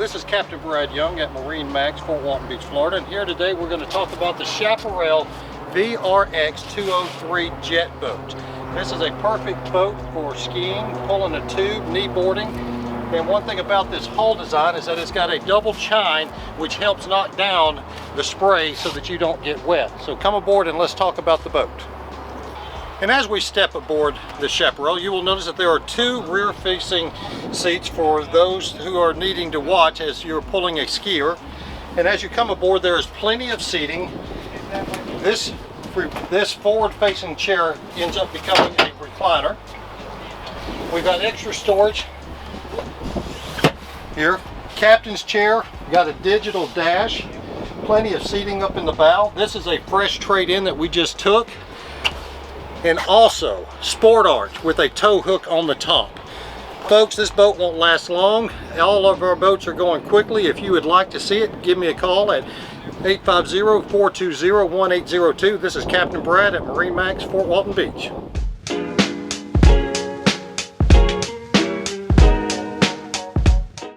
this is Captain Brad Young at MarineMax, Fort Walton Beach, Florida, and here today we're going to talk about the Chaparral VRX 203 jet boat. This is a perfect boat for skiing, pulling a tube, knee boarding, and one thing about this hull design is that it's got a double chine which helps knock down the spray so that you don't get wet. So come aboard and let's talk about the boat. And as we step aboard the Chaparral, you will notice that there are two rear-facing seats for those who are needing to watch as you're pulling a skier. And as you come aboard, there is plenty of seating. This forward-facing chair ends up becoming a recliner. We've got extra storage here. Captain's chair, got a digital dash, plenty of seating up in the bow. This is a fresh trade-in that we just took. And also sport arch with a tow hook on the top. Folks, this boat won't last long. All of our boats are going quickly. If you would like to see it, give me a call at 850-420-1802. This is Captain Brad at MarineMax, Fort Walton Beach.